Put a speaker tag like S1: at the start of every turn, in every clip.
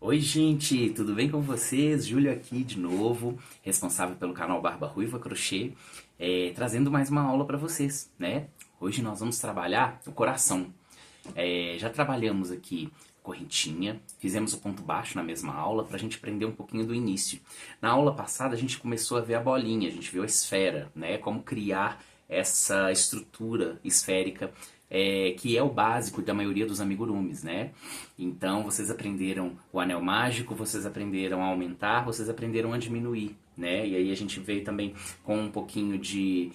S1: Oi, gente, tudo bem com vocês? Júlio aqui de novo, responsável pelo canal Barba Ruiva Crochê, trazendo mais uma aula para vocês, né? Hoje nós vamos trabalhar o coração. Já trabalhamos aqui correntinha, fizemos o ponto baixo na mesma aula para a gente aprender um pouquinho do início. Na aula passada a gente começou a ver a bolinha, a gente viu a esfera, né? Como criar essa estrutura esférica que é o básico da maioria dos amigurumis, né? Então vocês aprenderam o anel mágico, vocês aprenderam a aumentar, vocês aprenderam a diminuir, né? E aí a gente veio também com um pouquinho de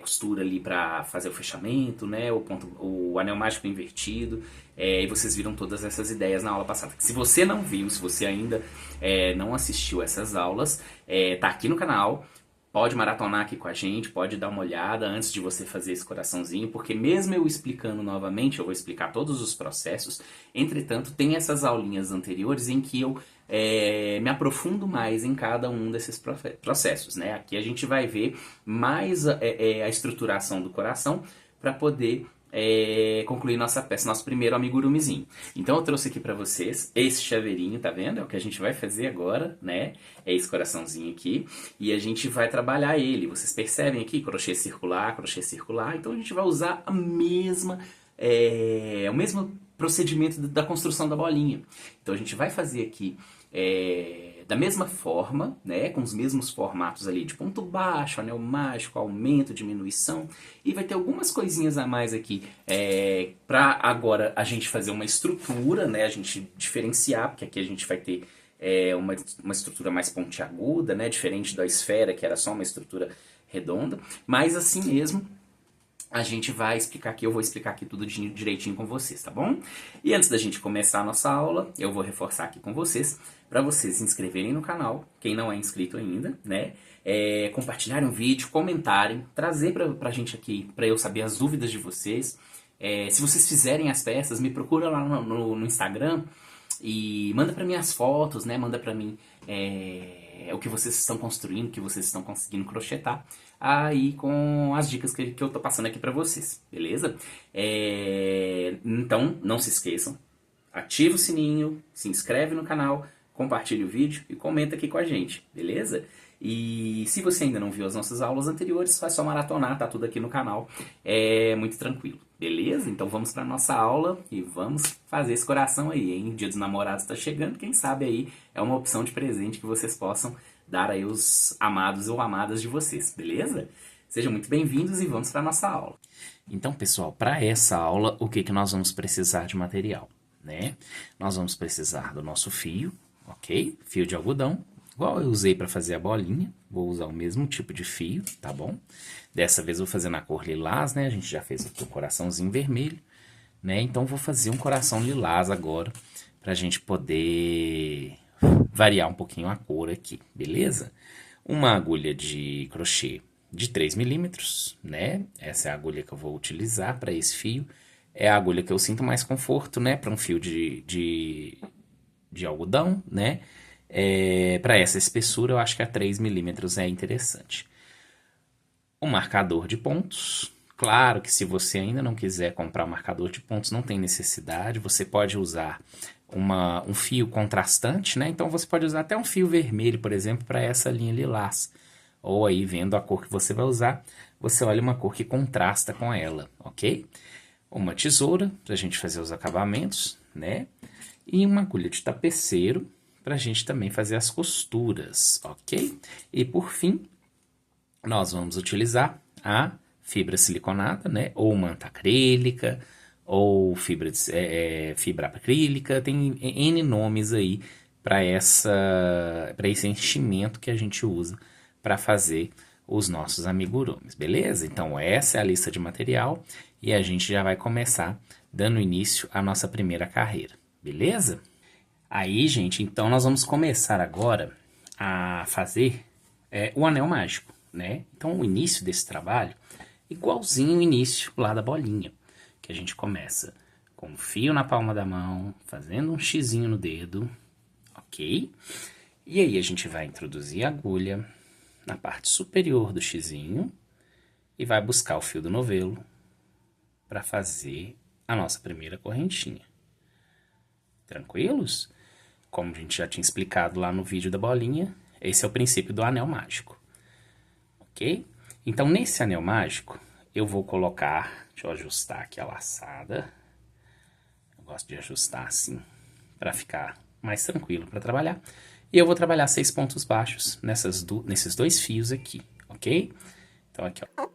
S1: costura ali para fazer o fechamento, né? O anel mágico invertido. E vocês viram todas essas ideias na aula passada. Se você não viu, se você ainda não assistiu essas aulas, tá aqui no canal. Pode maratonar aqui com a gente, pode dar uma olhada antes de você fazer esse coraçãozinho, porque mesmo eu explicando novamente, eu vou explicar todos os processos. Entretanto, tem essas aulinhas anteriores em que eu me aprofundo mais em cada um desses processos, né? Aqui a gente vai ver mais a estruturação do coração para poder concluir nossa peça, nosso primeiro amigurumizinho. Então eu trouxe aqui para vocês esse chaveirinho, tá vendo? É o que a gente vai fazer agora, né? É esse coraçãozinho aqui. E a gente vai trabalhar ele. Vocês percebem aqui? Crochê circular, crochê circular. Então a gente vai usar o mesmo procedimento da construção da bolinha. Então a gente vai fazer aqui da mesma forma, né, com os mesmos formatos ali de ponto baixo, anel mágico, aumento, diminuição, e vai ter algumas coisinhas a mais aqui para agora a gente fazer uma estrutura, né, a gente diferenciar, porque aqui a gente vai ter uma estrutura mais pontiaguda, né, diferente da esfera, que era só uma estrutura redonda, mas assim mesmo a gente vai explicar aqui, eu vou explicar aqui tudo direitinho com vocês, tá bom? E antes da gente começar a nossa aula, eu vou reforçar aqui com vocês, para vocês se inscreverem no canal, quem não é inscrito ainda, né? Compartilharem o vídeo, comentarem, trazer pra gente aqui, para eu saber as dúvidas de vocês. Se vocês fizerem as peças, me procura lá no Instagram e manda para mim as fotos, né? Manda para mim o que vocês estão construindo, o que vocês estão conseguindo crochetar, aí com as dicas que eu tô passando aqui para vocês, beleza? Então, não se esqueçam, ativa o sininho, se inscreve no canal, compartilha o vídeo e comenta aqui com a gente, beleza? E se você ainda não viu as nossas aulas anteriores, faz só maratonar, tá tudo aqui no canal, é muito tranquilo, beleza? Então vamos para nossa aula e vamos fazer esse coração aí, hein? Dia dos Namorados tá chegando, quem sabe aí é uma opção de presente que vocês possam dar aí os amados ou amadas de vocês, beleza? Sejam muito bem-vindos e vamos para nossa aula. Então, pessoal, para essa aula, o que nós vamos precisar de material, né? Nós vamos precisar do nosso fio, ok? Fio de algodão, igual eu usei para fazer a bolinha, vou usar o mesmo tipo de fio, tá bom? Dessa vez eu vou fazer na cor lilás, né? A gente já fez aqui o coraçãozinho vermelho, né? Então vou fazer um coração lilás agora, pra gente poder variar um pouquinho a cor aqui, beleza? Uma agulha de crochê de 3 milímetros, né? Essa é a agulha que eu vou utilizar para esse fio. É a agulha que eu sinto mais conforto, né? Para um fio de algodão, né? Para essa espessura, eu acho que a 3 milímetros é interessante. Um marcador de pontos. Claro que se você ainda não quiser comprar um marcador de pontos, não tem necessidade. Você pode usar um fio contrastante, né? Então você pode usar até um fio vermelho, por exemplo, para essa linha lilás. Ou aí, vendo a cor que você vai usar, você olha uma cor que contrasta com ela, ok? Uma tesoura para a gente fazer os acabamentos, né? E uma agulha de tapeceiro para a gente também fazer as costuras, ok? E por fim, nós vamos utilizar a fibra siliconada, né? Ou manta acrílica, ou fibra acrílica, tem N nomes aí para esse enchimento que a gente usa para fazer os nossos amigurumis, beleza? Então essa é a lista de material e a gente já vai começar dando início à nossa primeira carreira, beleza? Aí, gente, então nós vamos começar agora a fazer o anel mágico, né? Então o início desse trabalho é igualzinho o início lá da bolinha, que a gente começa com o fio na palma da mão, fazendo um xizinho no dedo, ok? E aí a gente vai introduzir a agulha na parte superior do xizinho e vai buscar o fio do novelo para fazer a nossa primeira correntinha. Tranquilos? como a gente já tinha explicado lá no vídeo da bolinha, esse é o princípio do anel mágico, ok? Então, nesse anel mágico, eu vou colocar, deixa eu ajustar aqui a laçada, eu gosto de ajustar assim, para ficar mais tranquilo para trabalhar, e eu vou trabalhar 6 pontos baixos nesses dois fios aqui, ok? Então, aqui, ó.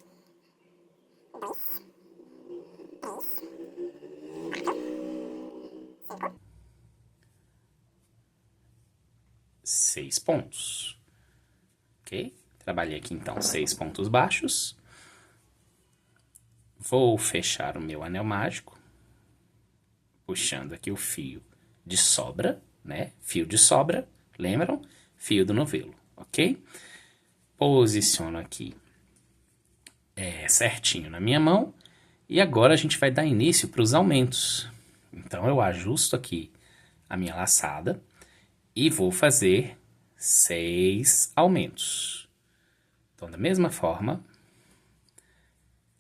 S1: 6 pontos, ok? Trabalhei aqui, então, 6 pontos baixos. Vou fechar o meu anel mágico, puxando aqui o fio de sobra, né? Fio de sobra, lembram? Fio do novelo, ok? Posiciono aqui certinho na minha mão. E agora a gente vai dar início para os aumentos. Então, eu ajusto aqui a minha laçada e vou fazer 6 aumentos. Então, da mesma forma,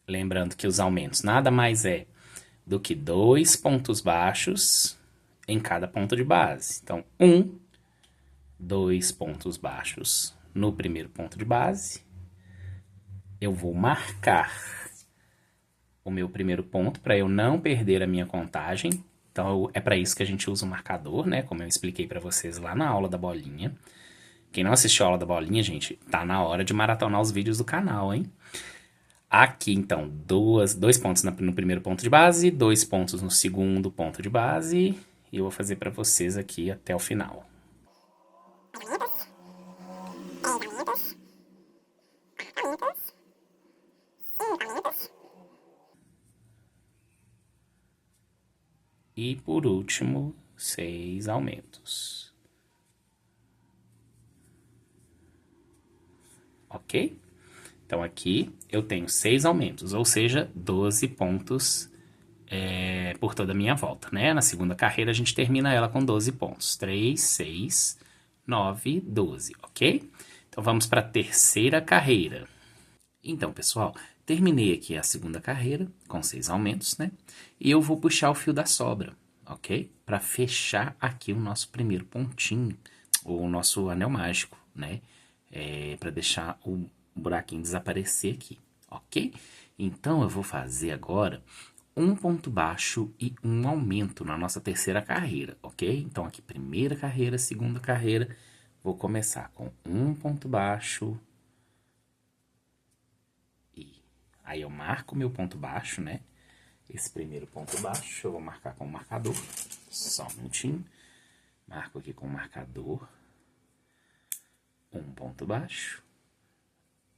S1: lembrando que os aumentos nada mais é do que 2 pontos baixos em cada ponto de base. Então, 2 pontos baixos no primeiro ponto de base. Eu vou marcar o meu primeiro ponto para eu não perder a minha contagem. Então, é para isso que a gente usa o marcador, né? Como eu expliquei para vocês lá na aula da bolinha. Quem não assistiu a aula da bolinha, gente, tá na hora de maratonar os vídeos do canal, hein? Aqui, então, 2 pontos no primeiro ponto de base, 2 pontos no segundo ponto de base. E eu vou fazer para vocês aqui até o final. E, por último, 6 aumentos. Ok? Então, aqui eu tenho 6 aumentos, ou seja, 12 pontos por toda a minha volta, né? Na segunda carreira, a gente termina ela com 12 pontos. 3, 6, 9, 12, ok? Então, vamos para a terceira carreira. Então, pessoal, terminei aqui a segunda carreira com 6 aumentos, né? E eu vou puxar o fio da sobra, ok? Para fechar aqui o nosso primeiro pontinho, o nosso anel mágico, né? Para deixar o buraquinho desaparecer aqui, ok? Então, eu vou fazer agora um ponto baixo e um aumento na nossa terceira carreira, ok? Então, aqui, primeira carreira, segunda carreira, vou começar com um ponto baixo. Aí eu marco meu ponto baixo, né? Esse primeiro ponto baixo eu vou marcar com o marcador. Só um minutinho. Marco aqui com o marcador. Um ponto baixo.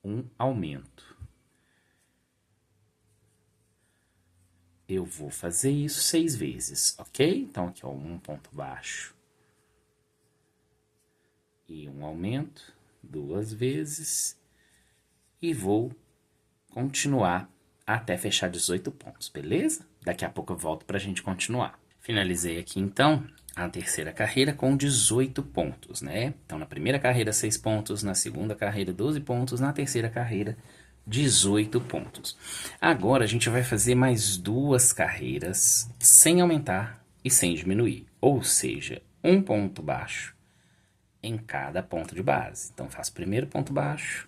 S1: Um aumento. Eu vou fazer isso 6 vezes, ok? Então, aqui, ó, um ponto baixo. E um aumento. 2 vezes. E vou continuar até fechar 18 pontos, beleza? Daqui a pouco eu volto pra gente continuar. Finalizei aqui, então, a terceira carreira com 18 pontos, né? Então, na primeira carreira, 6 pontos, na segunda carreira, 12 pontos, na terceira carreira, 18 pontos. Agora, a gente vai fazer mais 2 carreiras sem aumentar e sem diminuir, ou seja, um ponto baixo em cada ponto de base. Então, faço o primeiro ponto baixo,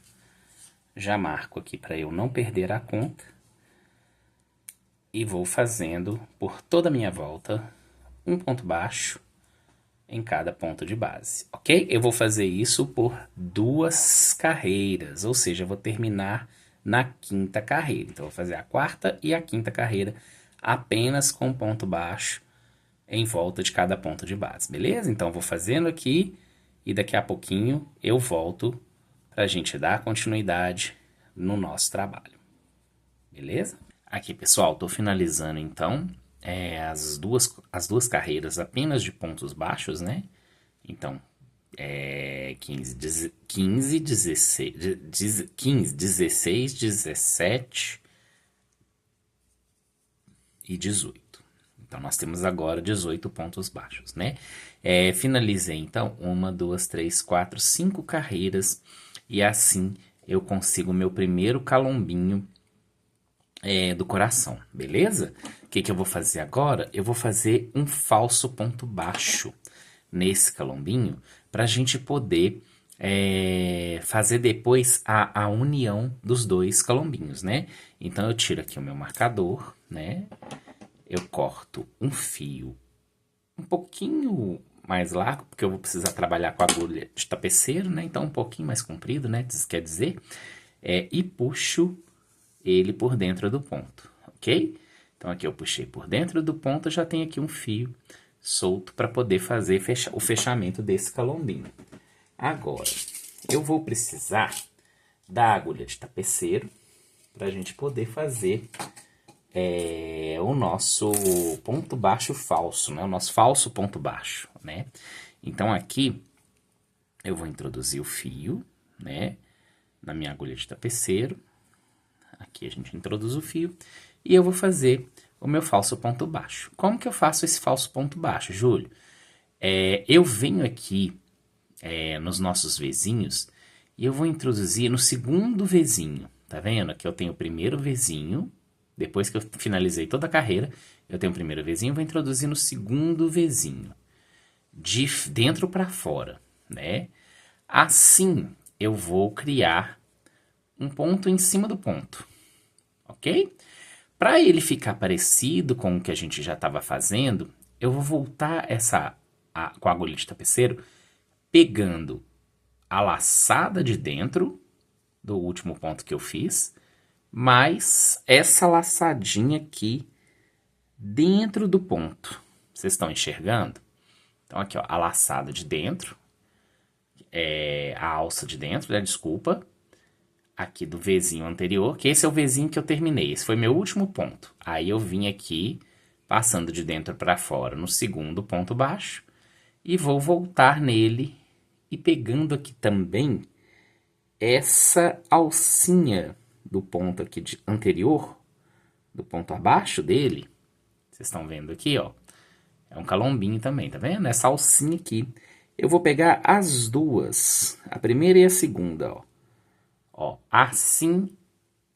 S1: já marco aqui para eu não perder a conta. E vou fazendo por toda a minha volta um ponto baixo em cada ponto de base, ok? Eu vou fazer isso por 2 carreiras, ou seja, eu vou terminar na quinta carreira. Então, eu vou fazer a quarta e a quinta carreira apenas com ponto baixo em volta de cada ponto de base, beleza? Então, eu vou fazendo aqui e daqui a pouquinho eu volto para a gente dar continuidade no nosso trabalho, beleza? Aqui, pessoal, estou finalizando, então, as duas carreiras apenas de pontos baixos, né? Então, 15, 16, 17 e 18. Então, nós temos agora 18 pontos baixos, né? Finalizei, então, 1, 2, 3, 4, 5 carreiras. E assim eu consigo o meu primeiro calombinho do coração, beleza? O que eu vou fazer agora? Eu vou fazer um falso ponto baixo nesse calombinho para a gente poder fazer depois a união dos dois calombinhos, né? Então eu tiro aqui o meu marcador, né? Eu corto um fio um pouquinho mais largo, porque eu vou precisar trabalhar com a agulha de tapeceiro, né? Então um pouquinho mais comprido, né? Isso quer dizer, e puxo ele por dentro do ponto, ok? Então aqui eu puxei por dentro do ponto, eu já tenho aqui um fio solto para poder fazer o fechamento desse calombinho. Agora, eu vou precisar da agulha de tapeceiro para a gente poder fazer o nosso ponto baixo falso, né? O nosso falso ponto baixo, né? Então aqui eu vou introduzir o fio, né? Na minha agulha de tapeceiro. Aqui a gente introduz o fio e eu vou fazer o meu falso ponto baixo. Como que eu faço esse falso ponto baixo, Júlio? Eu venho aqui nos nossos Vzinhos e eu vou introduzir no segundo Vzinho, tá vendo? Aqui eu tenho o primeiro Vzinho, depois que eu finalizei toda a carreira, eu tenho o primeiro Vzinho, vou introduzir no segundo Vzinho, de dentro para fora, né? Assim eu vou criar um ponto em cima do ponto, ok? Para ele ficar parecido com o que a gente já estava fazendo, eu vou voltar com a agulha de tapeceiro, pegando a laçada de dentro do último ponto que eu fiz, mais essa laçadinha aqui dentro do ponto. Vocês estão enxergando? Então aqui, ó, a laçada de dentro, a alça de dentro, né, desculpa, aqui do Vzinho anterior, que esse é o Vzinho que eu terminei, esse foi meu último ponto. Aí eu vim aqui, passando de dentro para fora no segundo ponto baixo, e vou voltar nele e pegando aqui também essa alcinha do ponto aqui anterior, do ponto abaixo dele. Vocês estão vendo aqui, ó. É um calombinho também, tá vendo? Essa alcinha aqui. Eu vou pegar as duas, a primeira e a segunda, ó. Ó, assim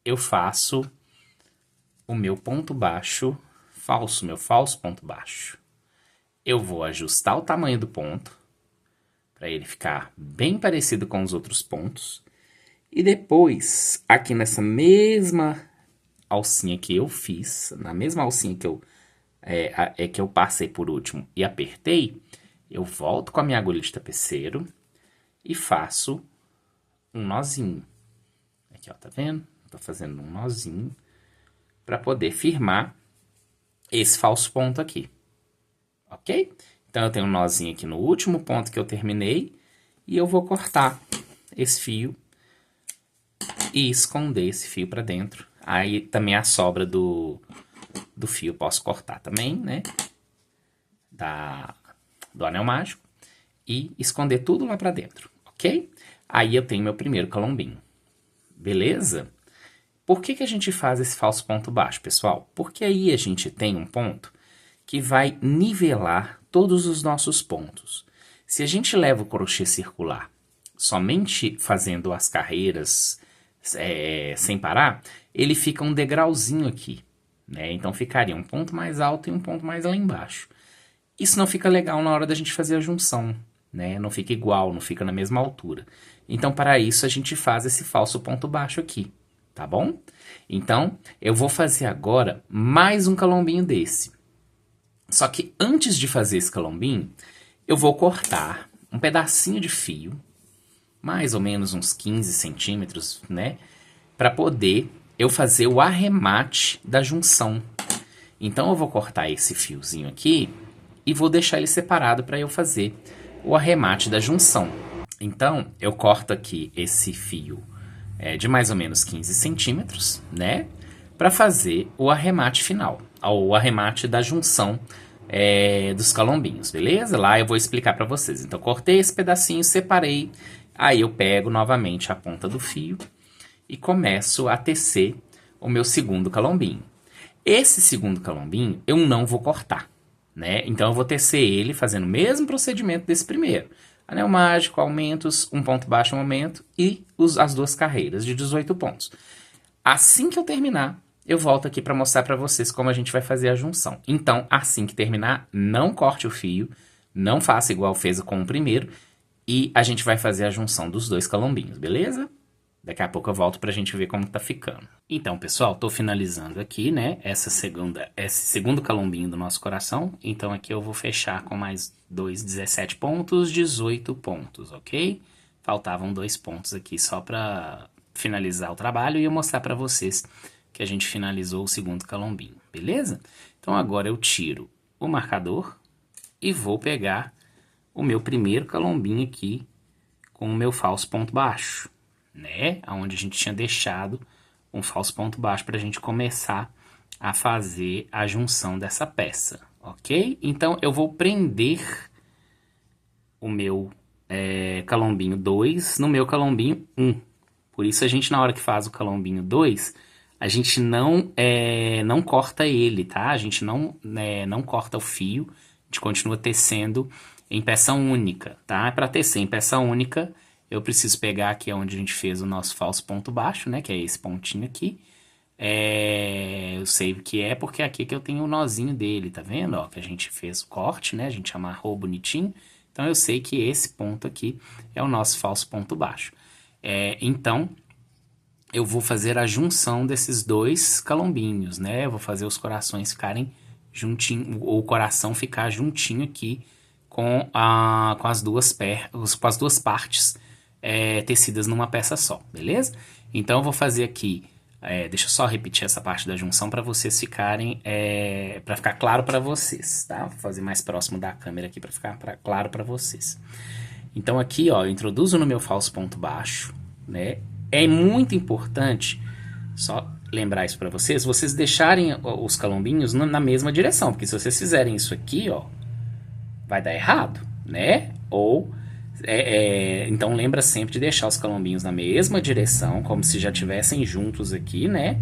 S1: eu faço o meu ponto baixo falso, meu falso ponto baixo. Eu vou ajustar o tamanho do ponto, para ele ficar bem parecido com os outros pontos. E depois, aqui nessa mesma alcinha que eu fiz, na mesma alcinha que eu passei por último e apertei, eu volto com a minha agulha de tapeceiro e faço um nozinho. Aqui, ó, tá vendo? Tô fazendo um nozinho para poder firmar esse falso ponto aqui. Ok? Então, eu tenho um nozinho aqui no último ponto que eu terminei e eu vou cortar esse fio e esconder esse fio para dentro. Aí, também a sobra do fio posso cortar também, né? Do anel mágico e esconder tudo lá para dentro, ok? Aí, eu tenho meu primeiro calombinho. Beleza? Por que a gente faz esse falso ponto baixo, pessoal? Porque aí a gente tem um ponto que vai nivelar todos os nossos pontos. Se a gente leva o crochê circular somente fazendo as carreiras sem parar, ele fica um degrauzinho aqui, né? Então ficaria um ponto mais alto e um ponto mais lá embaixo. Isso não fica legal na hora da gente fazer a junção, né? Não fica igual, não fica na mesma altura. Então, para isso, a gente faz esse falso ponto baixo aqui, tá bom? Então, eu vou fazer agora mais um calombinho desse. Só que antes de fazer esse calombinho, eu vou cortar um pedacinho de fio, mais ou menos uns 15 centímetros, né? Para poder eu fazer o arremate da junção. Então, eu vou cortar esse fiozinho aqui e vou deixar ele separado para eu fazer o arremate da junção. Então, eu corto aqui esse fio de mais ou menos 15 centímetros, né? Para fazer o arremate final, o arremate da junção dos calombinhos, beleza? Lá eu vou explicar para vocês. Então, cortei esse pedacinho, separei, aí eu pego novamente a ponta do fio e começo a tecer o meu segundo calombinho. Esse segundo calombinho eu não vou cortar, né? Então, eu vou tecer ele fazendo o mesmo procedimento desse primeiro. Anel mágico, aumentos, um ponto baixo, um aumento e as duas carreiras de 18 pontos. Assim que eu terminar, eu volto aqui para mostrar para vocês como a gente vai fazer a junção. Então, assim que terminar, não corte o fio, Não faça igual fez com o primeiro. E a gente vai fazer a junção dos dois calombinhos, beleza? Daqui a pouco eu volto pra gente ver como tá ficando. Então, pessoal, tô finalizando aqui, né, esse segundo calombinho do nosso coração. Então aqui eu vou fechar com mais 17 pontos, 18 pontos, ok? Faltavam 2 pontos aqui só pra finalizar o trabalho e eu mostrar pra vocês que a gente finalizou o segundo calombinho, beleza? Então agora eu tiro o marcador e vou pegar o meu primeiro calombinho aqui com o meu falso ponto baixo, né? Onde a gente tinha deixado um falso ponto baixo para a gente começar a fazer a junção dessa peça, ok? Então eu vou prender o meu calombinho 2 no meu calombinho 1. Por isso a gente, na hora que faz o calombinho 2, a gente não corta ele, tá? A gente não corta o fio, a gente continua tecendo em peça única, tá? Para tecer em peça única, eu preciso pegar aqui onde a gente fez o nosso falso ponto baixo, né? Que é esse pontinho aqui. Eu sei que é porque é aqui que eu tenho o nozinho dele, tá vendo? Ó, que a gente fez o corte, né? A gente amarrou bonitinho. Então eu sei que esse ponto aqui é o nosso falso ponto baixo. Então eu vou fazer a junção desses dois calombinhos, né? Eu vou fazer os corações ficarem juntinho, ou o coração ficar juntinho aqui com as duas partes tecidas numa peça só, beleza? Então eu vou fazer aqui, deixa eu só repetir essa parte da junção para vocês ficarem, para ficar claro para vocês, tá? Vou fazer mais próximo da câmera aqui para ficar claro para vocês. Então aqui, ó, eu introduzo no meu falso ponto baixo, né? É muito importante, só lembrar isso para vocês deixarem os calombinhos na mesma direção, porque se vocês fizerem isso aqui, ó, vai dar errado, né? Ou, então lembra sempre de deixar os calombinhos na mesma direção, como se já estivessem juntos aqui, né?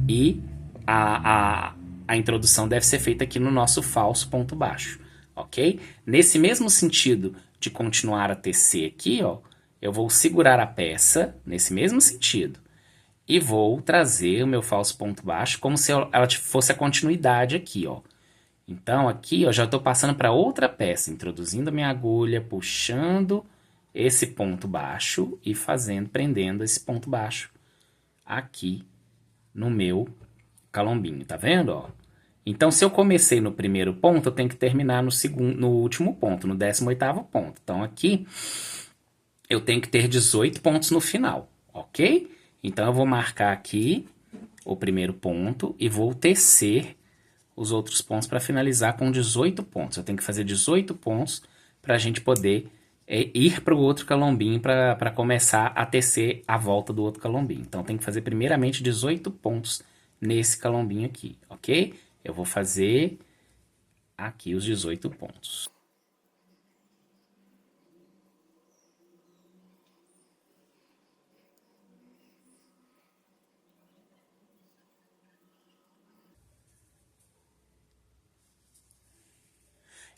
S1: E a introdução deve ser feita aqui no nosso falso ponto baixo, ok? Nesse mesmo sentido de continuar a tecer aqui, ó, eu vou segurar a peça nesse mesmo sentido e vou trazer o meu falso ponto baixo como se ela fosse a continuidade aqui, ó. Então aqui eu já estou passando para outra peça, introduzindo a minha agulha, puxando esse ponto baixo e prendendo esse ponto baixo aqui no meu calombinho, tá vendo, ó? Então se eu comecei no primeiro ponto, eu tenho que terminar no último ponto, no 18º ponto. Então aqui eu tenho que ter 18 pontos no final, ok? Então eu vou marcar aqui o primeiro ponto e vou tecer os outros pontos para finalizar com 18 pontos. Eu tenho que fazer 18 pontos para a gente poder ir para o outro calombinho para começar a tecer a volta do outro calombinho. Então tem que fazer primeiramente 18 pontos nesse calombinho aqui, ok? Eu vou fazer aqui os 18 pontos.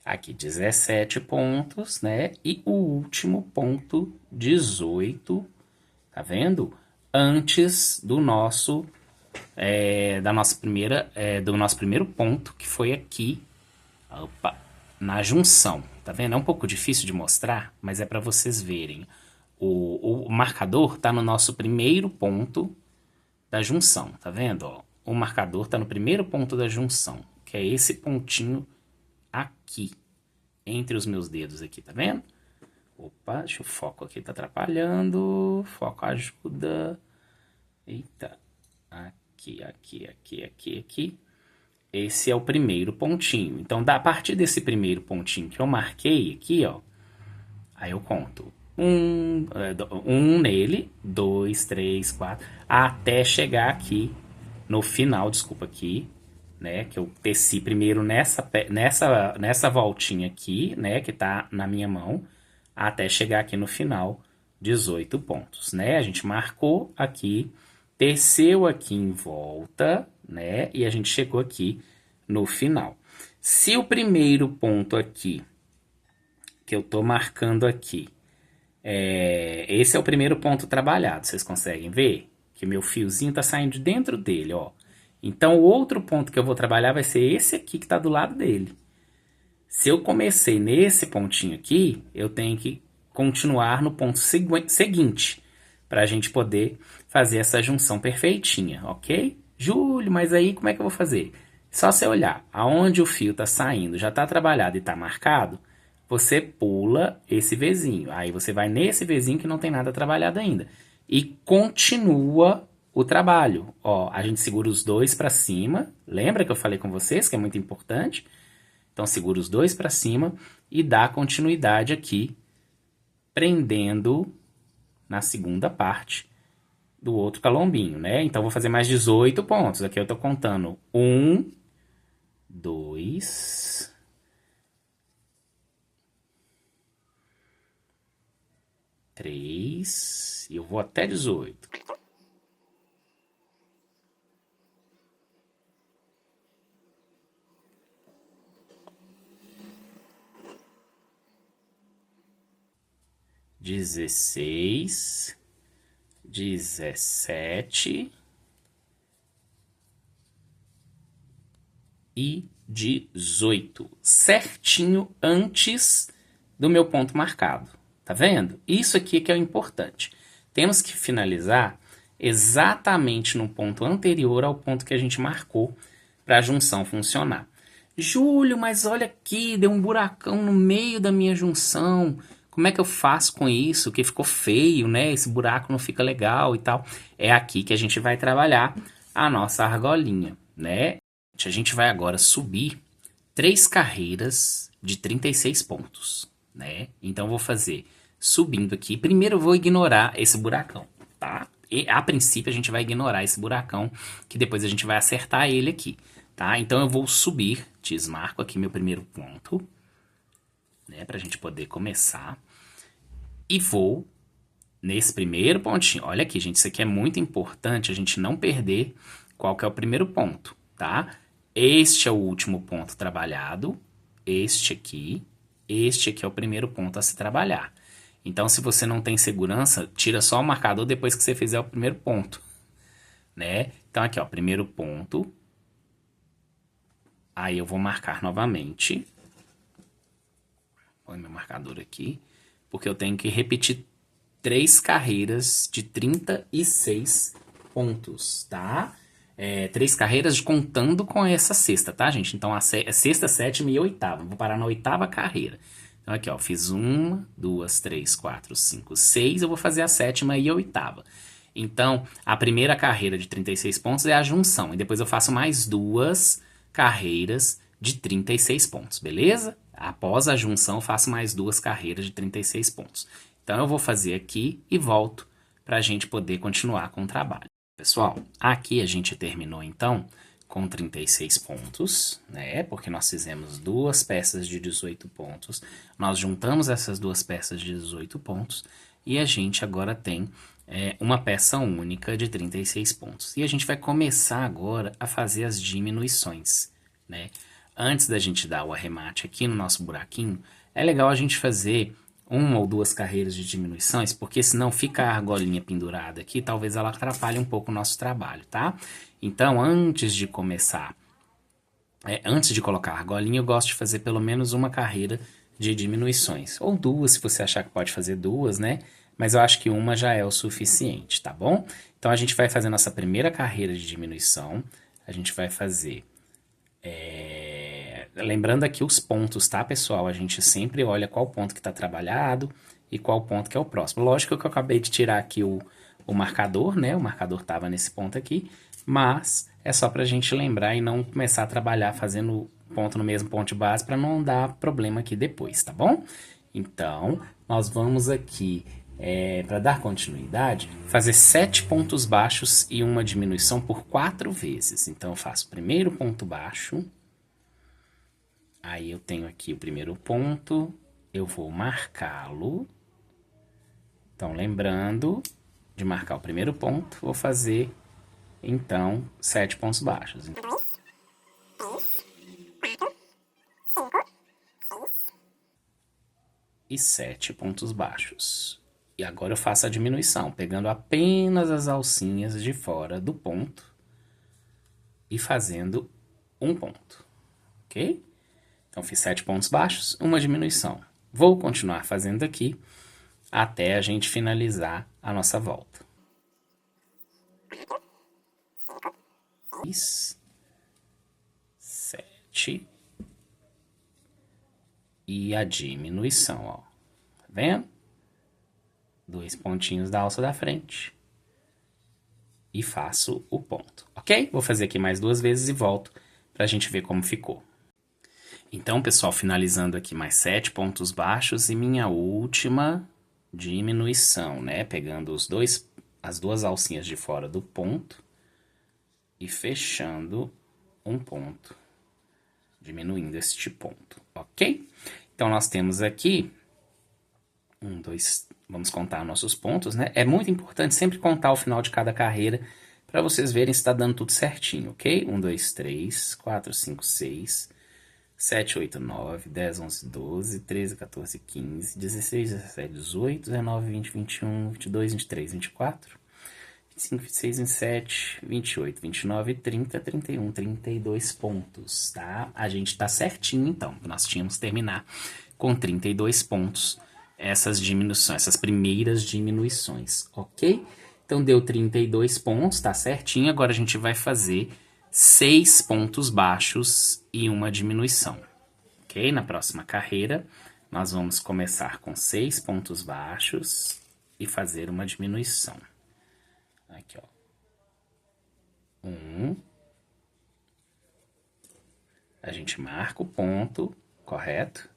S1: Aqui 17 pontos, né? E o último ponto 18, tá vendo? Antes do nosso do nosso primeiro ponto, que foi aqui, opa, na junção. Tá vendo? É um pouco difícil de mostrar, mas é para vocês verem. O marcador tá no nosso primeiro ponto da junção, tá vendo? Ó, o marcador tá no primeiro ponto da junção, que é esse pontinho aqui, entre os meus dedos aqui, tá vendo? Opa, deixa o foco aqui, tá atrapalhando. Foco ajuda. Eita. Aqui. Esse é o primeiro pontinho. Então, a partir desse primeiro pontinho que eu marquei aqui, ó, aí eu conto um nele, 2, 3, 4, até chegar aqui no final, desculpa aqui, né, que eu teci primeiro nessa voltinha aqui, né, que tá na minha mão, até chegar aqui no final, 18 pontos, né? A gente marcou aqui, teceu aqui em volta, né, e a gente chegou aqui no final. Se o primeiro ponto aqui, que eu tô marcando aqui, esse é o primeiro ponto trabalhado, vocês conseguem ver? Que meu fiozinho tá saindo de dentro dele, ó. Então, o outro ponto que eu vou trabalhar vai ser esse aqui que tá do lado dele. Se eu comecei nesse pontinho aqui, eu tenho que continuar no ponto seguinte, para a gente poder fazer essa junção perfeitinha, ok? Júlio, mas aí como é que eu vou fazer? Só você olhar aonde o fio está saindo, já está trabalhado e está marcado, você pula esse Vzinho. Aí você vai nesse Vzinho que não tem nada trabalhado ainda. E continua o trabalho. Ó, a gente segura os dois para cima. Lembra que eu falei com vocês que é muito importante? Então segura os dois para cima e dá continuidade aqui, prendendo na segunda parte do outro calombinho, né? Então vou fazer mais 18 pontos. Aqui eu tô contando 1, 2, 3, e eu vou até 18. 16, 17 e 18. Certinho antes do meu ponto marcado. Tá vendo? Isso aqui que é o importante. Temos que finalizar exatamente no ponto anterior ao ponto que a gente marcou para a junção funcionar. Júlio, mas olha aqui, deu um buracão no meio da minha junção. Como é que eu faço com isso? Que ficou feio, né? Esse buraco não fica legal e tal. É aqui que a gente vai trabalhar a nossa argolinha, né? A gente vai agora subir 3 carreiras de 36 pontos, né? Então, eu vou fazer subindo aqui. Primeiro, eu vou ignorar esse buracão, tá? E, a princípio, a gente vai ignorar esse buracão, que depois a gente vai acertar ele aqui, tá? Então, eu vou subir, desmarco aqui meu primeiro ponto, né? Pra gente poder começar. E vou nesse primeiro pontinho. Olha aqui, gente, isso aqui é muito importante, a gente não perder qual que é o primeiro ponto, tá? Este é o último ponto trabalhado, este aqui é o primeiro ponto a se trabalhar. Então, se você não tem segurança, tira só o marcador depois que você fizer o primeiro ponto, né? Então, aqui, ó, primeiro ponto. Aí eu vou marcar novamente. Põe meu marcador aqui, porque eu tenho que repetir 3 carreiras de 36 pontos, tá? 3 carreiras contando com essa sexta, tá, gente? Então, a sexta, sétima e oitava. Vou parar na oitava carreira. Então, aqui, ó, fiz 1, 2, 3, 4, 5, 6. Eu vou fazer a sétima e a oitava. Então, a primeira carreira de 36 pontos é a junção. E depois eu faço mais 2 carreiras de 36 pontos, beleza? Após a junção, eu faço mais 2 carreiras de 36 pontos. Então, eu vou fazer aqui e volto para a gente poder continuar com o trabalho. Pessoal, aqui a gente terminou, então, com 36 pontos, né? Porque nós fizemos 2 peças de 18 pontos. Nós juntamos essas 2 peças de 18 pontos e a gente agora tem uma peça única de 36 pontos. E a gente vai começar agora a fazer as diminuições, né? Antes da gente dar o arremate aqui no nosso buraquinho, é legal a gente fazer 1 ou 2 carreiras de diminuições, porque senão fica a argolinha pendurada aqui, talvez ela atrapalhe um pouco o nosso trabalho, tá? Então, antes de começar, antes de colocar a argolinha, eu gosto de fazer pelo menos 1 carreira de diminuições. Ou 2, se você achar que pode fazer 2, né? Mas eu acho que 1 já é o suficiente, tá bom? Então, a gente vai fazer nossa primeira carreira de diminuição. A gente vai fazer... Lembrando aqui os pontos, tá, pessoal? A gente sempre olha qual ponto que está trabalhado e qual ponto que é o próximo. Lógico que eu acabei de tirar aqui o marcador, né? O marcador estava nesse ponto aqui, mas é só para a gente lembrar e não começar a trabalhar fazendo ponto no mesmo ponto de base para não dar problema aqui depois, tá bom? Então, nós vamos aqui, para dar continuidade, fazer 7 pontos baixos e uma diminuição por 4 vezes. Então, eu faço o primeiro ponto baixo. Aí eu tenho aqui o primeiro ponto, eu vou marcá-lo. Então, lembrando de marcar o primeiro ponto, vou fazer, então, 7 pontos baixos. E 7 pontos baixos. E agora eu faço a diminuição, pegando apenas as alcinhas de fora do ponto e fazendo um ponto, ok? Então, fiz 7 pontos baixos, uma diminuição. Vou continuar fazendo aqui até a gente finalizar a nossa volta. 7. E a diminuição, ó. Tá vendo? 2 pontinhos da alça da frente. E faço o ponto, ok? Vou fazer aqui mais 2 vezes e volto pra gente ver como ficou. Então, pessoal, finalizando aqui mais 7 pontos baixos e minha última diminuição, né? Pegando as 2 alcinhas de fora do ponto e fechando um ponto, diminuindo este ponto, ok? Então, nós temos aqui 1, 2, vamos contar nossos pontos, né? É muito importante sempre contar o final de cada carreira para vocês verem se está dando tudo certinho, ok? 1, 2, 3, 4, 5, 6, 7, 8, 9, 10, 11, 12, 13, 14, 15, 16, 17, 18, 19, 20, 21, 22, 23, 24, 25, 26, 27, 28, 29, 30, 31, 32 pontos, tá? A gente tá certinho, então. Nós tínhamos que terminar com 32 pontos essas diminuições, essas primeiras diminuições, ok? Então, deu 32 pontos, tá certinho. Agora, a gente vai fazer 6 pontos baixos e uma diminuição, ok? Na próxima carreira, nós vamos começar com 6 pontos baixos e fazer uma diminuição. Aqui, ó. 1. A gente marca o ponto, correto?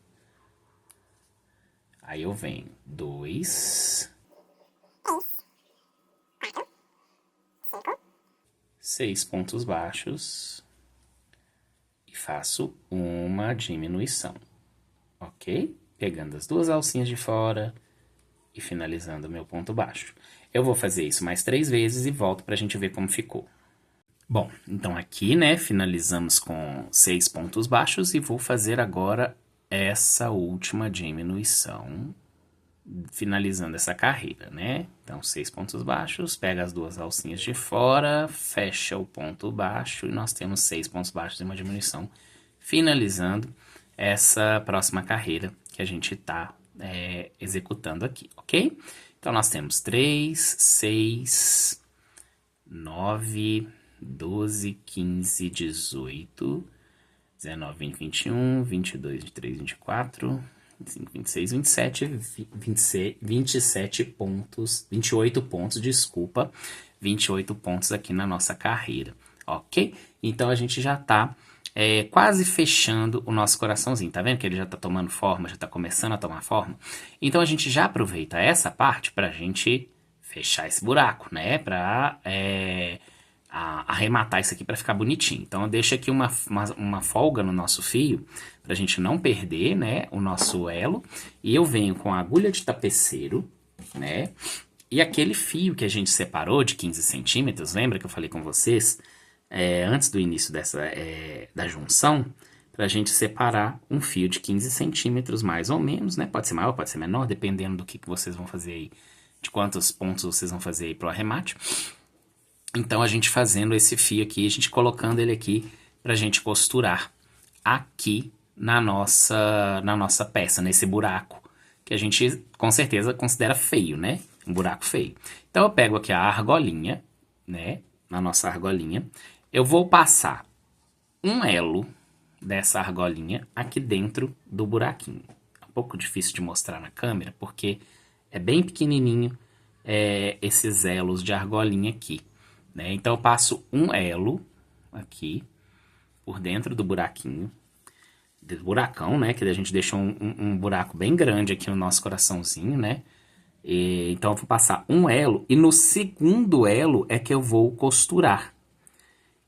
S1: Aí eu venho 2, 6 pontos baixos e faço uma diminuição, ok? Pegando as 2 alcinhas de fora e finalizando o meu ponto baixo. Eu vou fazer isso mais 3 vezes e volto para a gente ver como ficou. Bom, então aqui, né, finalizamos com 6 pontos baixos e vou fazer agora essa última diminuição, finalizando essa carreira, né? Então, 6 pontos baixos, pega as 2 alcinhas de fora, fecha o ponto baixo e nós temos 6 pontos baixos e uma diminuição, finalizando essa próxima carreira que a gente está executando aqui, ok? Então, nós temos 3, 6, 9, 12, 15, 18, 19, 20, 21, 22, 23, 24, 25, 26, 27, 27 pontos, 28 pontos, desculpa, 28 pontos aqui na nossa carreira, ok? Então, a gente já tá quase fechando o nosso coraçãozinho, tá vendo que ele já tá tomando forma, já tá começando a tomar forma? Então, a gente já aproveita essa parte pra gente fechar esse buraco, né? Pra arrematar isso aqui para ficar bonitinho. Então, eu deixo aqui uma folga no nosso fio, para a gente não perder, né, o nosso elo. E eu venho com a agulha de tapeceiro, né, e aquele fio que a gente separou de 15 centímetros, lembra que eu falei com vocês, antes do início da junção, para a gente separar um fio de 15 centímetros mais ou menos, né, pode ser maior, pode ser menor, dependendo do que vocês vão fazer aí, de quantos pontos vocês vão fazer aí pro arremate. Então, a gente fazendo esse fio aqui, a gente colocando ele aqui pra gente costurar aqui na nossa peça, nesse buraco, que a gente com certeza considera feio, né? Um buraco feio. Então, eu pego aqui a argolinha, né? Na nossa argolinha. Eu vou passar um elo dessa argolinha aqui dentro do buraquinho. É um pouco difícil de mostrar na câmera, porque é bem pequenininho esses elos de argolinha aqui. Né? Então, eu passo um elo aqui por dentro do buraquinho, do buracão, né? Que a gente deixou um buraco bem grande aqui no nosso coraçãozinho, né? Então, eu vou passar um elo e no segundo elo é que eu vou costurar.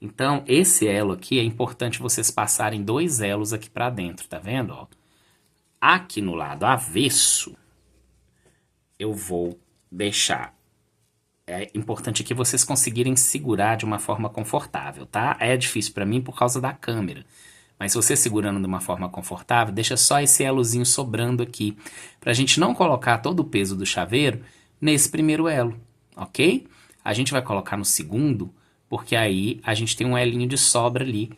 S1: Então, esse elo aqui é importante vocês passarem 2 elos aqui pra dentro, tá vendo? Ó? Aqui no lado avesso, eu vou deixar. É importante aqui vocês conseguirem segurar de uma forma confortável, tá? É difícil para mim por causa da câmera. Mas se você segurando de uma forma confortável, deixa só esse elozinho sobrando aqui. Pra gente não colocar todo o peso do chaveiro nesse primeiro elo, ok? A gente vai colocar no segundo, porque aí a gente tem um elinho de sobra ali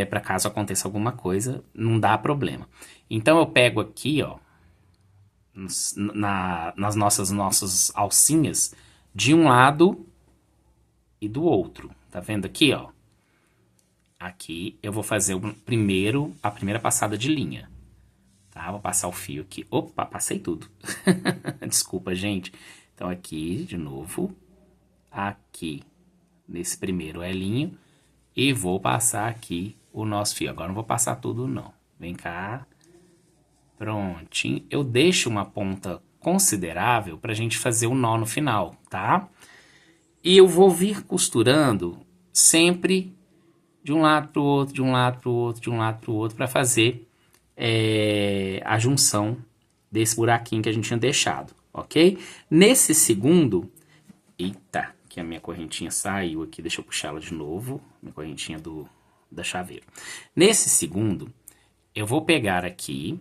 S1: para caso aconteça alguma coisa, não dá problema. Então eu pego aqui, ó, nas nossas alcinhas, de um lado e do outro. Tá vendo aqui, ó? Aqui eu vou fazer a primeira passada de linha. Tá? Vou passar o fio aqui. Opa, passei tudo. Desculpa, gente. Então aqui, de novo. Aqui, nesse primeiro elinho. E vou passar aqui o nosso fio. Agora não vou passar tudo, não. Vem cá. Prontinho. Eu deixo uma ponta considerável pra gente fazer o nó no final, tá? E eu vou vir costurando sempre de um lado pro outro, de um lado pro outro, de um lado pro outro, pra fazer a junção desse buraquinho que a gente tinha deixado, ok? Nesse segundo... Eita, que a minha correntinha saiu aqui, deixa eu puxar ela de novo, minha correntinha da chaveiro. Nesse segundo, eu vou pegar aqui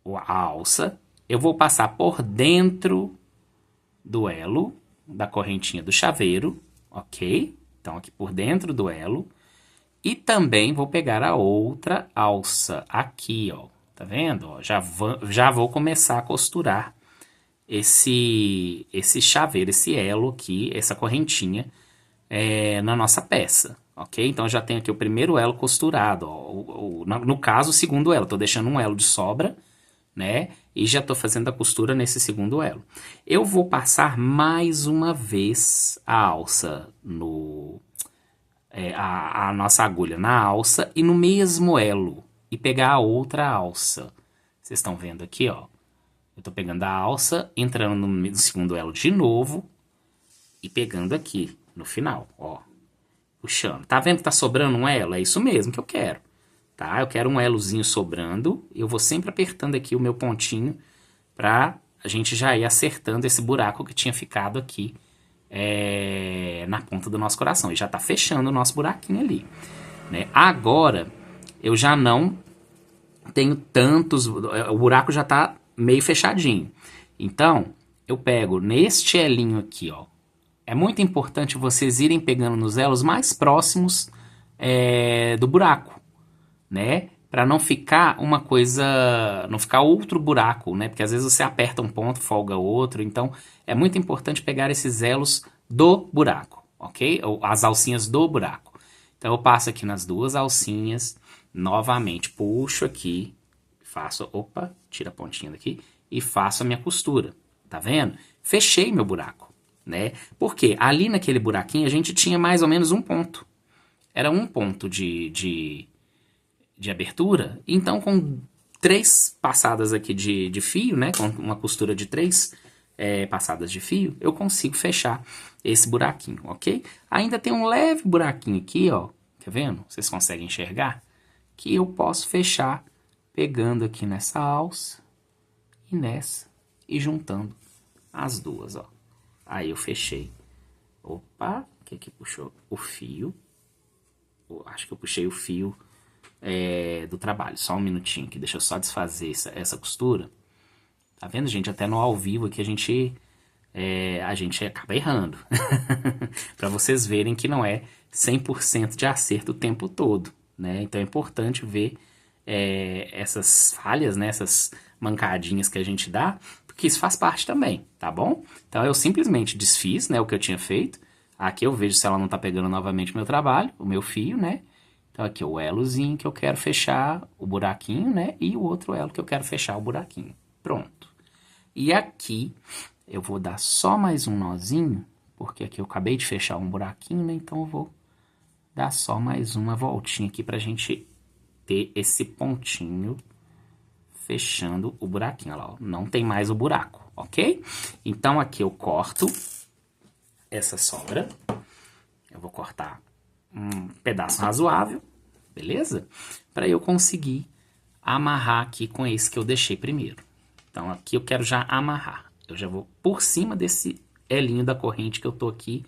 S1: a alça, eu vou passar por dentro do elo da correntinha do chaveiro, ok? Então aqui por dentro do elo, e também vou pegar a outra alça aqui, ó, tá vendo? Ó, já vou começar a costurar esse chaveiro, esse elo aqui, essa correntinha na nossa peça, ok? Então eu já tenho aqui o primeiro elo costurado, ó, no caso o segundo elo, tô deixando um elo de sobra, né? E já tô fazendo a costura nesse segundo elo. Eu vou passar mais uma vez a alça a nossa agulha na alça e no mesmo elo e pegar a outra alça. Vocês estão vendo aqui, ó? Eu tô pegando a alça, entrando no segundo elo de novo e pegando aqui no final, ó. Puxando. Tá vendo que tá sobrando um elo? É isso mesmo que eu quero, tá? Eu quero um elozinho sobrando. Eu vou sempre apertando aqui o meu pontinho pra a gente já ir acertando esse buraco que tinha ficado aqui na ponta do nosso coração. E já tá fechando o nosso buraquinho ali, né? Agora, eu já não tenho tantos... O buraco já tá meio fechadinho. Então, eu pego neste elinho aqui, ó. É muito importante vocês irem pegando nos elos mais próximos do buraco, né? Para não ficar uma coisa... Não ficar outro buraco, né? Porque às vezes você aperta um ponto, folga outro. Então, é muito importante pegar esses elos do buraco, ok? Ou as alcinhas do buraco. Então, eu passo aqui nas duas alcinhas, novamente, puxo aqui, faço, opa, tira a pontinha daqui e faço a minha costura, tá vendo? Fechei meu buraco, né? Porque ali naquele buraquinho a gente tinha mais ou menos um ponto. Era um ponto de abertura, então com 3 passadas aqui de fio, né? Com uma costura de 3 passadas de fio, eu consigo fechar esse buraquinho, ok? Ainda tem um leve buraquinho aqui, ó, tá vendo? Vocês conseguem enxergar? Que eu posso fechar pegando aqui nessa alça e nessa e juntando as duas, ó. Aí eu fechei. Opa, o que puxou? O fio. Acho que eu puxei o fio do trabalho. Só um minutinho aqui, deixa eu só desfazer essa costura. Tá vendo, gente? Até no ao vivo aqui a gente acaba errando. Para vocês verem que não é 100% de acerto o tempo todo, né? Então é importante ver essas falhas, né? Essas mancadinhas que a gente dá, porque isso faz parte também, tá bom? Então eu simplesmente desfiz, né, o que eu tinha feito. Aqui eu vejo se ela não tá pegando novamente o meu trabalho, o meu fio, né? Então aqui o elozinho que eu quero fechar o buraquinho, né? E o outro elo que eu quero fechar o buraquinho. Pronto. E aqui eu vou dar só mais um nozinho, porque aqui eu acabei de fechar um buraquinho, né? Então eu vou dar só mais uma voltinha aqui pra gente ter esse pontinho fechando o buraquinho. Olha lá, ó, não tem mais o buraco, ok? Então aqui eu corto essa sobra. Eu vou cortar um pedaço razoável, beleza? Para eu conseguir amarrar aqui com esse que eu deixei primeiro. Então aqui eu quero já amarrar. Eu já vou por cima desse elinho da corrente que eu tô aqui,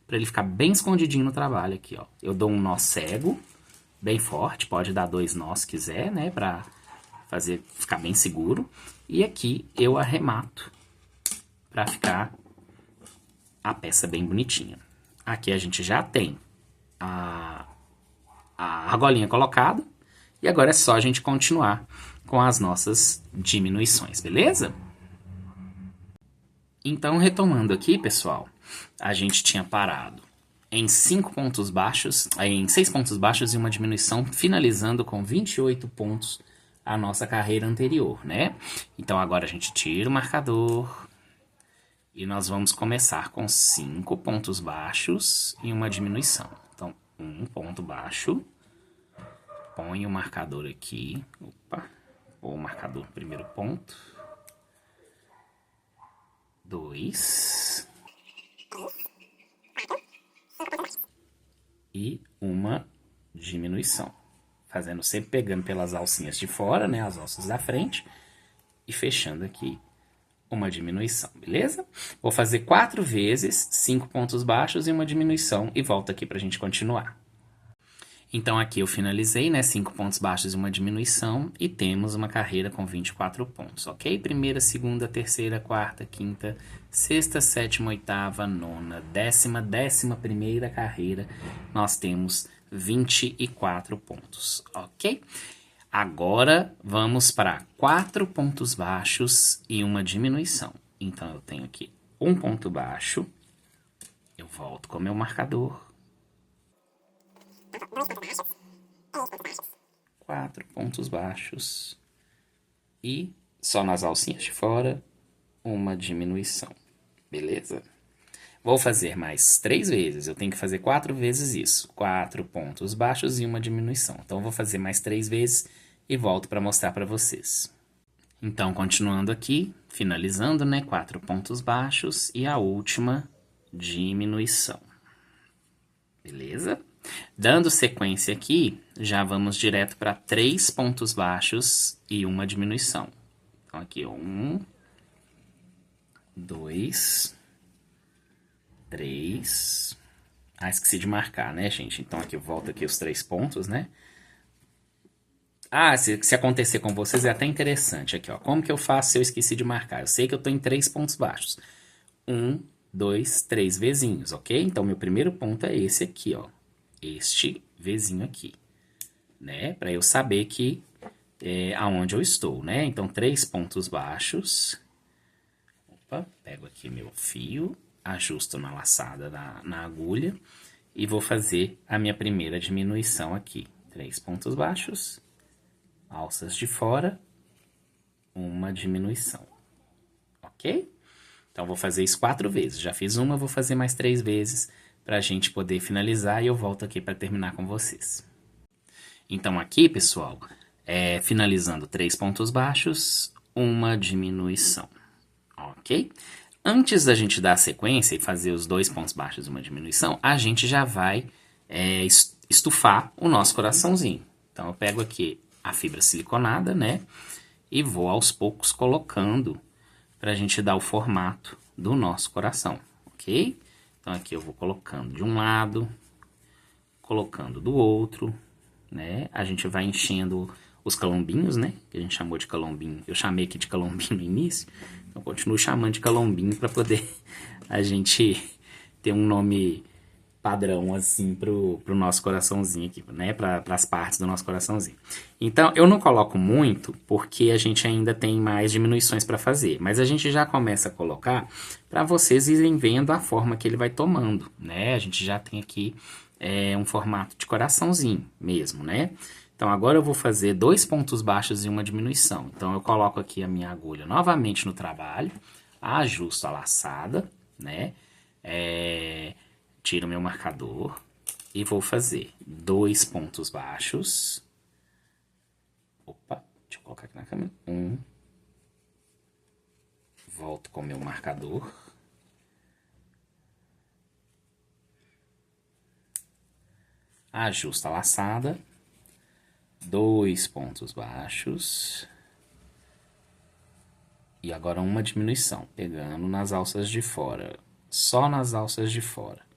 S1: para ele ficar bem escondidinho no trabalho aqui, ó. Eu dou um nó cego, bem forte, pode dar 2 nós se quiser, né, para ficar bem seguro. E aqui eu arremato para ficar a peça bem bonitinha. Aqui a gente já tem a argolinha colocada. E agora é só a gente continuar com as nossas diminuições, beleza? Então, retomando aqui, pessoal, a gente tinha parado em 5 pontos baixos, em 6 pontos baixos e uma diminuição, finalizando com 28 pontos a nossa carreira anterior, né? Então, agora a gente tira o marcador e nós vamos começar com 5 pontos baixos e uma diminuição. Então, um ponto baixo, põe o marcador aqui, o marcador no primeiro ponto, 2 e uma diminuição, fazendo sempre pegando pelas alcinhas de fora, né, as alças da frente, e fechando aqui uma diminuição, beleza? Vou fazer 4 vezes, 5 pontos baixos e uma diminuição, e volto aqui pra gente continuar. Então, aqui eu finalizei, né? 5 pontos baixos e uma diminuição. E temos uma carreira com 24 pontos, ok? Primeira, segunda, terceira, quarta, quinta, sexta, sétima, oitava, nona, décima, 11ª carreira. Nós temos 24 pontos, ok? Agora, vamos para 4 pontos baixos e uma diminuição. Então, eu tenho aqui um ponto baixo. Eu volto com o meu marcador. 4 pontos baixos e só nas alcinhas de fora uma diminuição, beleza? Vou fazer mais 3 vezes, eu tenho que fazer 4 vezes isso, 4 pontos baixos e uma diminuição. Então, eu vou fazer mais 3 vezes e volto para mostrar para vocês. Então, continuando aqui, finalizando, né, 4 pontos baixos e a última diminuição, beleza? Dando sequência aqui, já vamos direto para 3 pontos baixos e uma diminuição. Então, aqui, 1, 2, 3. Ah, esqueci de marcar, né, gente? Então, aqui eu volto aqui os 3 pontos, né? Ah, se acontecer com vocês é até interessante. Aqui, ó. Como que eu faço se eu esqueci de marcar? Eu sei que eu tô em 3 pontos baixos. 1, 2, 3 vezinhos, ok? Então, meu primeiro ponto é esse aqui, ó. Este vezinho aqui, né? Para eu saber que aonde eu estou, né? Então, 3 pontos baixos. Opa, pego aqui meu fio, ajusto na laçada na agulha e vou fazer a minha primeira diminuição aqui. 3 pontos baixos, alças de fora, uma diminuição, ok? Então, vou fazer isso 4 vezes. Já fiz uma, vou fazer mais 3 vezes para a gente poder finalizar e eu volto aqui para terminar com vocês. Então, aqui, pessoal, finalizando 3 pontos baixos, uma diminuição, ok? Antes da gente dar a sequência e fazer os 2 pontos baixos e uma diminuição, a gente já vai estufar o nosso coraçãozinho. Então, eu pego aqui a fibra siliconada, né? E vou aos poucos colocando para a gente dar o formato do nosso coração, ok? Então, aqui eu vou colocando de um lado, colocando do outro, né? A gente vai enchendo os calombinhos, né? Que a gente chamou de calombinho. Eu chamei aqui de calombinho no início, então continuo chamando de calombinho para poder a gente ter um nome padrão, assim, pro nosso coraçãozinho aqui, né? Para as partes do nosso coraçãozinho. Então, eu não coloco muito, porque a gente ainda tem mais diminuições para fazer. Mas a gente já começa a colocar para vocês irem vendo a forma que ele vai tomando, né? A gente já tem aqui um formato de coraçãozinho mesmo, né? Então, agora eu vou fazer 2 pontos baixos e uma diminuição. Então, eu coloco aqui a minha agulha novamente no trabalho, ajusto a laçada, né? Tiro meu marcador e vou fazer 2 pontos baixos. Opa, deixa eu colocar aqui na câmera. 1. Volto com meu marcador. Ajusto a laçada. 2 pontos baixos. E agora uma diminuição, pegando nas alças de fora. Só nas alças de fora.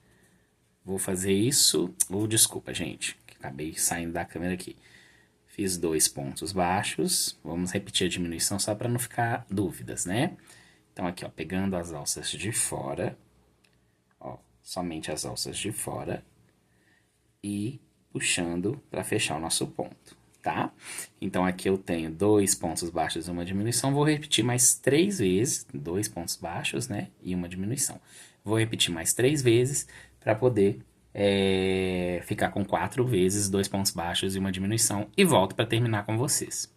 S1: Vou fazer isso... desculpa, gente, que acabei saindo da câmera aqui. Fiz 2 pontos baixos. Vamos repetir a diminuição só para não ficar dúvidas, né? Então, aqui, ó, pegando as alças de fora. Ó, somente as alças de fora. E puxando para fechar o nosso ponto, tá? Então, aqui eu tenho 2 pontos baixos e uma diminuição. Vou repetir mais 3 vezes, 2 pontos baixos, né? E uma diminuição. Vou repetir mais 3 vezes para poder ficar com 4 vezes 2 pontos baixos e uma diminuição. E volto para terminar com vocês.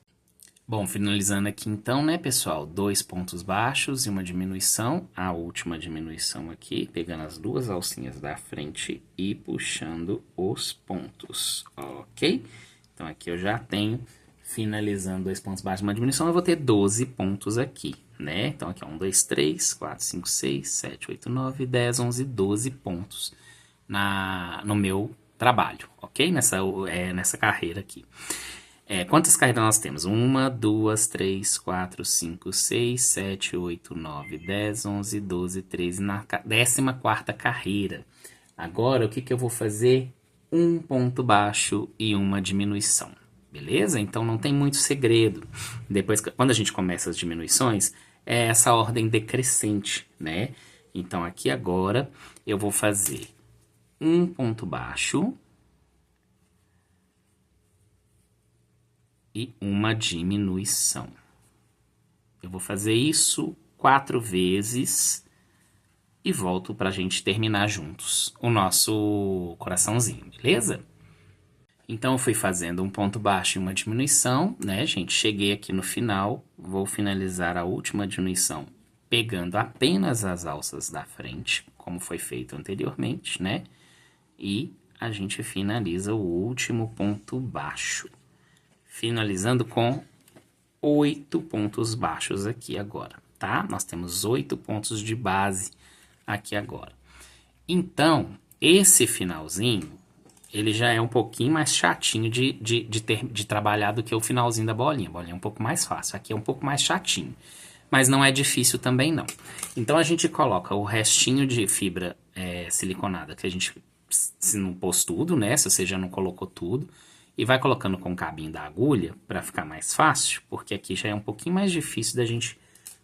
S1: Bom, finalizando aqui então, né, pessoal? 2 pontos baixos e uma diminuição. A última diminuição aqui, pegando as duas alcinhas da frente e puxando os pontos, ok? Então, aqui eu já tenho, finalizando 2 pontos baixos e uma diminuição, eu vou ter 12 pontos aqui, né? Então, aqui, 1, 2, 3, 4, 5, 6, 7, 8, 9, 10, 11, 12 pontos no meu trabalho, ok? Nessa carreira aqui. Quantas carreiras nós temos? 1, 2, 3, 4, 5, 6, 7, 8, 9, 10, 11, 12, 13. Na 14ª carreira. Agora, o que eu vou fazer? Um ponto baixo e uma diminuição. Beleza? Então, não tem muito segredo. Depois, quando a gente começa as diminuições, é essa ordem decrescente, né? Então, aqui agora, eu vou fazer um ponto baixo e uma diminuição. Eu vou fazer isso 4 vezes e volto para a gente terminar juntos o nosso coraçãozinho, beleza? Então, eu fui fazendo um ponto baixo e uma diminuição, né, gente? Cheguei aqui no final, vou finalizar a última diminuição pegando apenas as alças da frente, como foi feito anteriormente, né? E a gente finaliza o último ponto baixo. Finalizando com 8 pontos baixos aqui agora, tá? Nós temos 8 pontos de base aqui agora. Então, esse finalzinho, ele já é um pouquinho mais chatinho de trabalhar do que o finalzinho da bolinha. A bolinha é um pouco mais fácil, aqui é um pouco mais chatinho. Mas não é difícil também não. Então, a gente coloca o restinho de fibra siliconada, que a gente, se não pôs tudo, né? Se você já não colocou tudo, e vai colocando com o cabinho da agulha para ficar mais fácil, porque aqui já é um pouquinho mais difícil da gente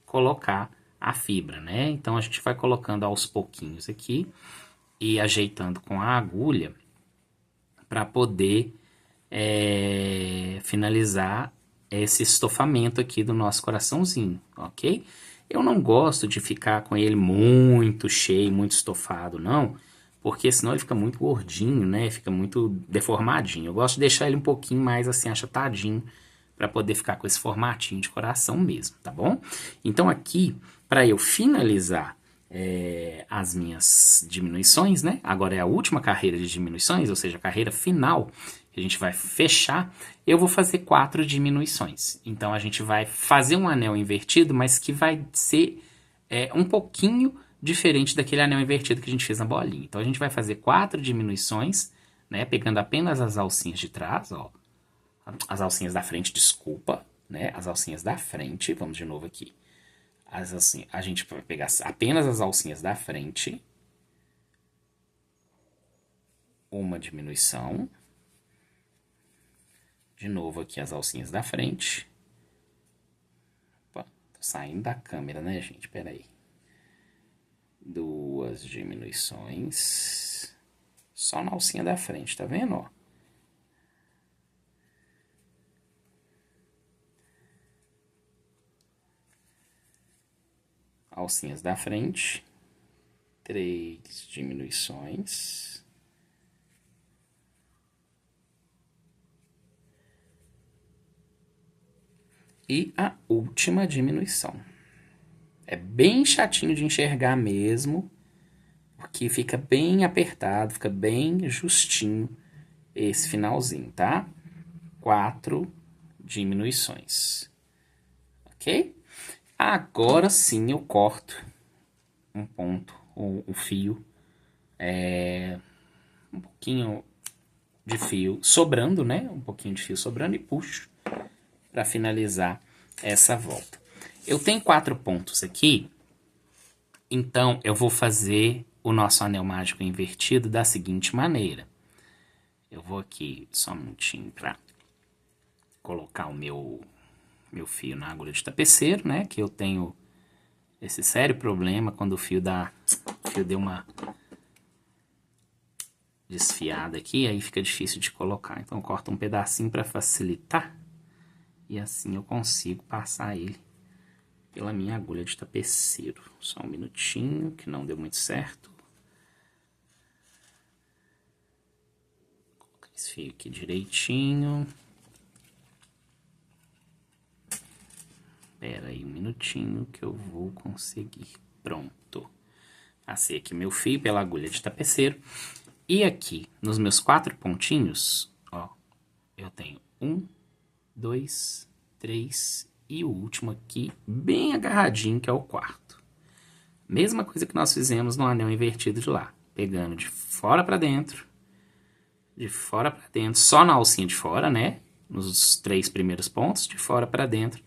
S1: colocar a fibra, né? Então, a gente vai colocando aos pouquinhos aqui e ajeitando com a agulha para poder finalizar esse estofamento aqui do nosso coraçãozinho, ok? Eu não gosto de ficar com ele muito cheio, muito estofado, não, porque senão ele fica muito gordinho, né? Fica muito deformadinho. Eu gosto de deixar ele um pouquinho mais assim, achatadinho, para poder ficar com esse formatinho de coração mesmo, tá bom? Então aqui, para eu finalizar as minhas diminuições, né? Agora é a última carreira de diminuições, ou seja, a carreira final, que a gente vai fechar, eu vou fazer 4 diminuições. Então, a gente vai fazer um anel invertido, mas que vai ser um pouquinho diferente daquele anel invertido que a gente fez na bolinha. Então, a gente vai fazer 4 diminuições, né? Pegando apenas as alcinhas de trás, ó. As alcinhas da frente, desculpa, né? As alcinhas da frente, vamos de novo aqui. A gente vai pegar apenas as alcinhas da frente, uma diminuição, de novo aqui as alcinhas da frente. Opa, tô saindo da câmera, né, gente? Pera aí. 2 diminuições, só na alcinha da frente, tá vendo, ó? Alcinhas da frente, 3 diminuições, e a última diminuição. É bem chatinho de enxergar mesmo, porque fica bem apertado, fica bem justinho esse finalzinho, tá? 4 diminuições, ok? Agora sim eu corto um ponto, o fio, um pouquinho de fio sobrando, né? Um pouquinho de fio sobrando e puxo para finalizar essa volta. Eu tenho 4 pontos aqui, então eu vou fazer o nosso anel mágico invertido da seguinte maneira. Eu vou aqui só um minutinho para colocar o meu fio na agulha de tapeceiro, né? Que eu tenho esse sério problema quando o fio deu uma desfiada aqui, aí fica difícil de colocar. Então eu corto um pedacinho para facilitar. E assim eu consigo passar ele pela minha agulha de tapeceiro. Só um minutinho, que não deu muito certo. Vou colocar esse fio aqui direitinho. Espera aí um minutinho que eu vou conseguir. Pronto. Passei aqui meu fio pela agulha de tapeceiro. E aqui, nos meus 4 pontinhos, ó, eu tenho 1, 2, 3 e o último aqui, bem agarradinho, que é o quarto. Mesma coisa que nós fizemos no anel invertido de lá. Pegando de fora pra dentro, só na alcinha de fora, né? Nos 3 primeiros pontos, de fora pra dentro,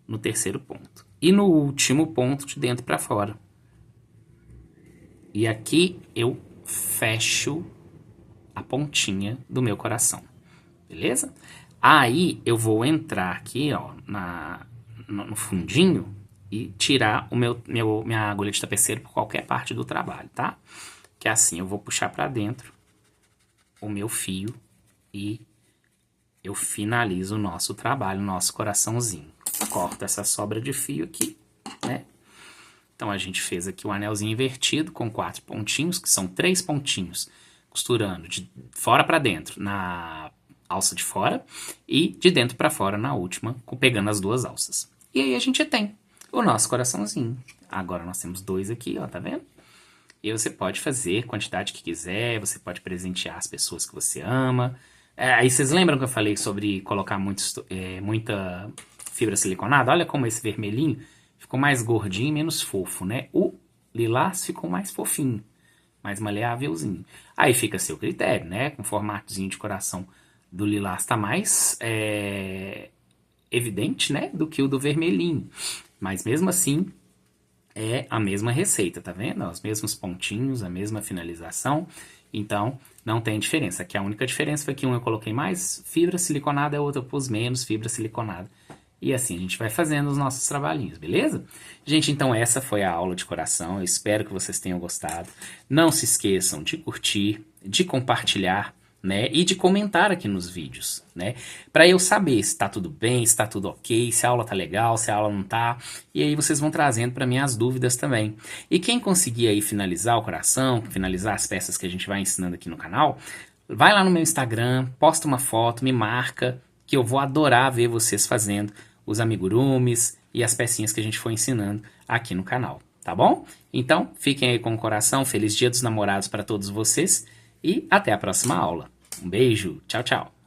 S1: no terceiro ponto. E no último ponto, de dentro pra fora. E aqui eu fecho a pontinha do meu coração, beleza? Aí eu vou entrar aqui, ó, no fundinho e tirar minha agulha de tapeceiro por qualquer parte do trabalho, tá? Que assim eu vou puxar pra dentro o meu fio e eu finalizo o nosso trabalho, o nosso coraçãozinho. Corto essa sobra de fio aqui, né? Então, a gente fez aqui o anelzinho invertido com 4 pontinhos, que são 3 pontinhos, costurando de fora para dentro na alça de fora e de dentro para fora na última, pegando as 2 alças. E aí a gente tem o nosso coraçãozinho. Agora nós temos 2 aqui, ó, tá vendo? E você pode fazer a quantidade que quiser, você pode presentear as pessoas que você ama. Aí vocês lembram que eu falei sobre colocar muita fibra siliconada? Olha como esse vermelhinho ficou mais gordinho e menos fofo, né? O lilás ficou mais fofinho, mais maleávelzinho. Aí fica a seu critério, né? Com o formatozinho de coração do lilás tá mais evidente, né? Do que o do vermelhinho. Mas mesmo assim, é a mesma receita, tá vendo? Os mesmos pontinhos, a mesma finalização. Então, não tem diferença. Aqui a única diferença foi que um eu coloquei mais fibra siliconada e o outro eu pus menos fibra siliconada. E assim a gente vai fazendo os nossos trabalhinhos, beleza? Gente, então essa foi a aula de coração. Eu espero que vocês tenham gostado. Não se esqueçam de curtir, de compartilhar, né? E de comentar aqui nos vídeos, né? Para eu saber se tá tudo bem, se tá tudo ok, se a aula tá legal, se a aula não tá. E aí vocês vão trazendo para mim as dúvidas também. E quem conseguir aí finalizar o coração, finalizar as peças que a gente vai ensinando aqui no canal, vai lá no meu Instagram, posta uma foto, me marca, que eu vou adorar ver vocês fazendo os amigurumis e as pecinhas que a gente foi ensinando aqui no canal, tá bom? Então, fiquem aí com o coração, feliz Dia dos Namorados para todos vocês e até a próxima aula. Um beijo, tchau, tchau!